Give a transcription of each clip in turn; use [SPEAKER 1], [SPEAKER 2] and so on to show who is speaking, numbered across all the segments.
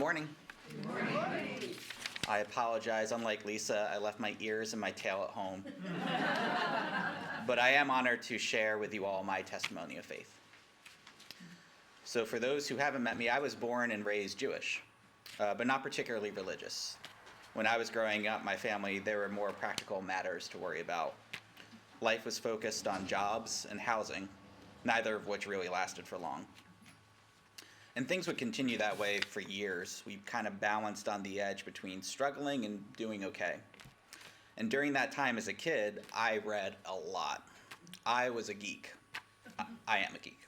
[SPEAKER 1] morning.
[SPEAKER 2] Good morning.
[SPEAKER 1] I apologize. Unlike Lisa, I left my ears and my tail at home. But I am honored to share with you all my testimony of faith. So for those who haven't met me, I was born and raised Jewish, but not particularly religious. When I was growing up, my family, there were more practical matters to worry about. Life was focused on jobs and housing, neither of which really lasted for long. And things would continue that way for years. We kind of balanced on the edge between struggling and doing okay. And during that time as a kid, I read a lot. I was a geek. I am a geek.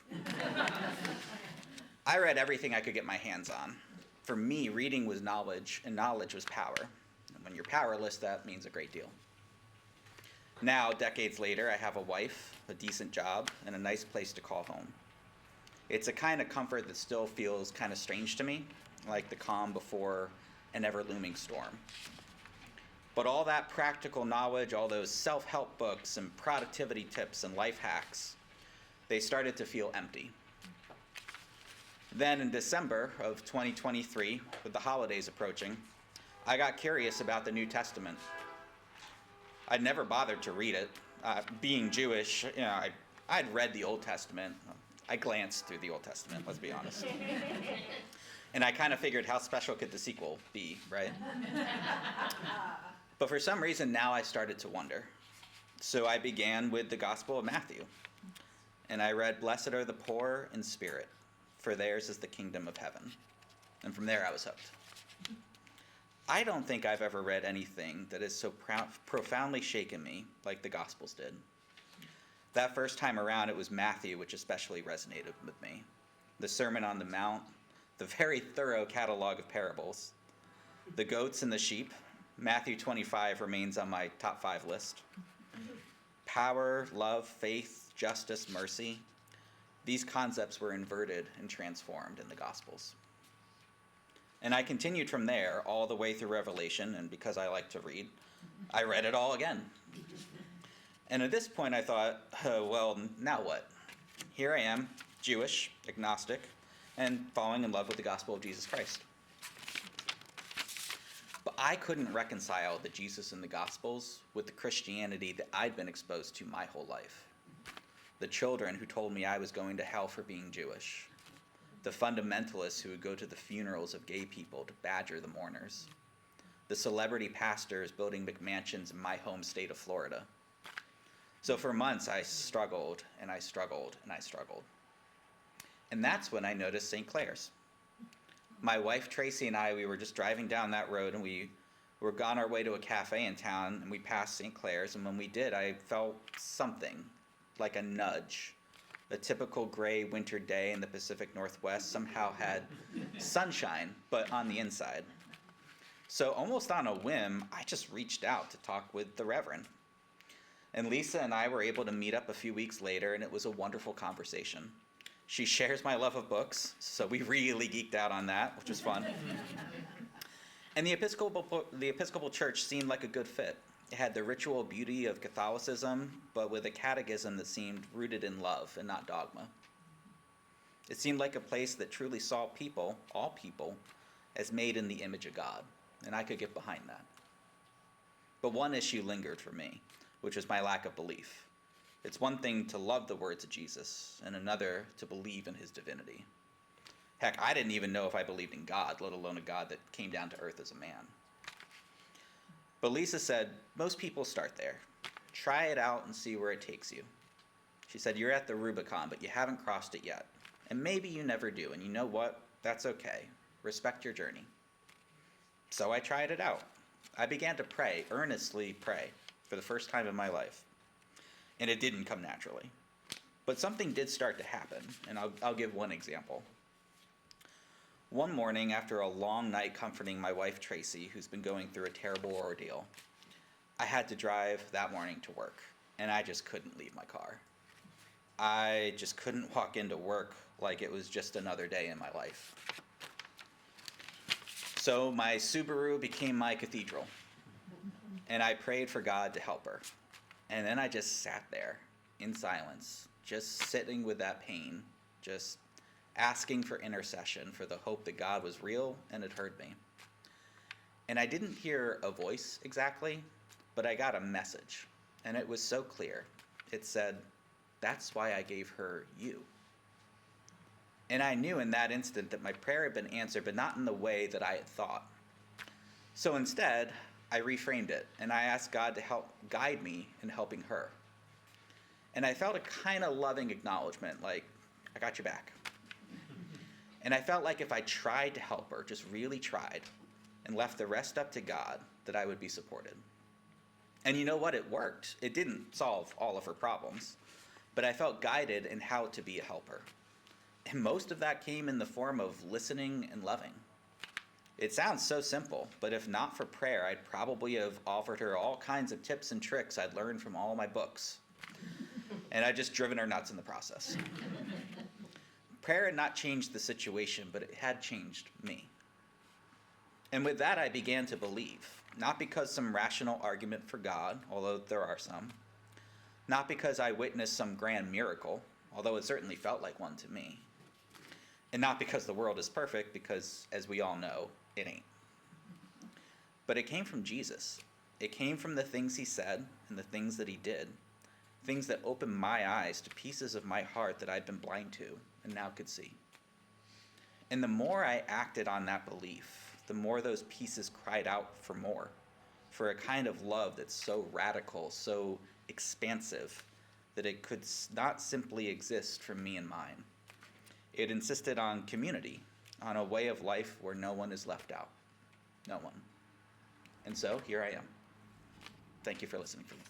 [SPEAKER 1] I read everything I could get my hands on. For me, reading was knowledge, and knowledge was power. And when you're powerless, that means a great deal. Now, decades later, I have a wife, a decent job, and a nice place to call home. It's a kind of comfort that still feels kind of strange to me, like the calm before an ever-looming storm. But all that practical knowledge, all those self-help books and productivity tips and life hacks, they started to feel empty. Then in December of 2023, with the holidays approaching, I got curious about the New Testament. I'd never bothered to read it. Being Jewish, I'd read the Old Testament. I glanced through the Old Testament, let's be honest. And I kind of figured, how special could the sequel be, right? But for some reason, now I started to wonder. So I began with the Gospel of Matthew. And I read, "Blessed are the poor in spirit, for theirs is the kingdom of heaven." And from there, I was hooked. I don't think I've ever read anything that has so profoundly shaken me like the Gospels did. That first time around, it was Matthew which especially resonated with me. The Sermon on the Mount, the very thorough catalog of parables, the goats and the sheep. Matthew 25 remains on my top 5 list. Power, love, faith, justice, mercy. These concepts were inverted and transformed in the Gospels. And I continued from there all the way through Revelation, and because I like to read, I read it all again. And at this point I thought, well, now what? Here I am, Jewish, agnostic, and falling in love with the gospel of Jesus Christ. But I couldn't reconcile the Jesus in the Gospels with the Christianity that I'd been exposed to my whole life. The children who told me I was going to hell for being Jewish. The fundamentalists who would go to the funerals of gay people to badger the mourners. The celebrity pastors building McMansions in my home state of Florida. So for months, I struggled, and I struggled, and I struggled. And that's when I noticed St. Clair's. My wife, Tracy, and I, we were just driving down that road, and we were on our way to a cafe in town, and we passed St. Clair's, and when we did, I felt something, like a nudge. A typical gray winter day in the Pacific Northwest somehow had sunshine, but on the inside. So almost on a whim, I just reached out to talk with the Reverend. And Lisa and I were able to meet up a few weeks later, and it was a wonderful conversation. She shares my love of books, so we really geeked out on that, which was fun. And the Episcopal Church seemed like a good fit. It had the ritual beauty of Catholicism, but with a catechism that seemed rooted in love and not dogma. It seemed like a place that truly saw people, all people, as made in the image of God, and I could get behind that. But one issue lingered for me, which was my lack of belief. It's one thing to love the words of Jesus, and another to believe in his divinity. Heck, I didn't even know if I believed in God, let alone a God that came down to earth as a man. But Lisa said, most people start there. Try it out and see where it takes you. She said, you're at the Rubicon, but you haven't crossed it yet. And maybe you never do, and you know what? That's okay. Respect your journey. So I tried it out. I began to pray, earnestly pray, for the first time in my life. And it didn't come naturally. But something did start to happen, and I'll give one example. One morning, after a long night comforting my wife, Tracy, who's been going through a terrible ordeal, I had to drive that morning to work, and I just couldn't leave my car. I just couldn't walk into work like it was just another day in my life. So my Subaru became my cathedral, and I prayed for God to help her. And then I just sat there in silence, just sitting with that pain, just asking for intercession for the hope that God was real and had heard me. And I didn't hear a voice exactly, but I got a message, and it was so clear. It said, "That's why I gave her you." And I knew in that instant that my prayer had been answered, but not in the way that I had thought. So instead, I reframed it, and I asked God to help guide me in helping her. And I felt a kind of loving acknowledgement, like, "I got your back." And I felt like if I tried to help her, just really tried, and left the rest up to God, that I would be supported. And you know what? It worked. It didn't solve all of her problems, but I felt guided in how to be a helper. And most of that came in the form of listening and loving. It sounds so simple, but if not for prayer, I'd probably have offered her all kinds of tips and tricks I'd learned from all my books. And I'd just driven her nuts in the process. Prayer had not changed the situation, but it had changed me. And with that, I began to believe, not because some rational argument for God, although there are some, not because I witnessed some grand miracle, although it certainly felt like one to me, and not because the world is perfect, because, as we all know, it ain't. But it came from Jesus. It came from the things he said and the things that he did, things that opened my eyes to pieces of my heart that I'd been blind to and now could see. And the more I acted on that belief, the more those pieces cried out for more, for a kind of love that's so radical, so expansive, that it could not simply exist for me and mine. It insisted on community, on a way of life where no one is left out. No one. And so here I am. Thank you for listening to me.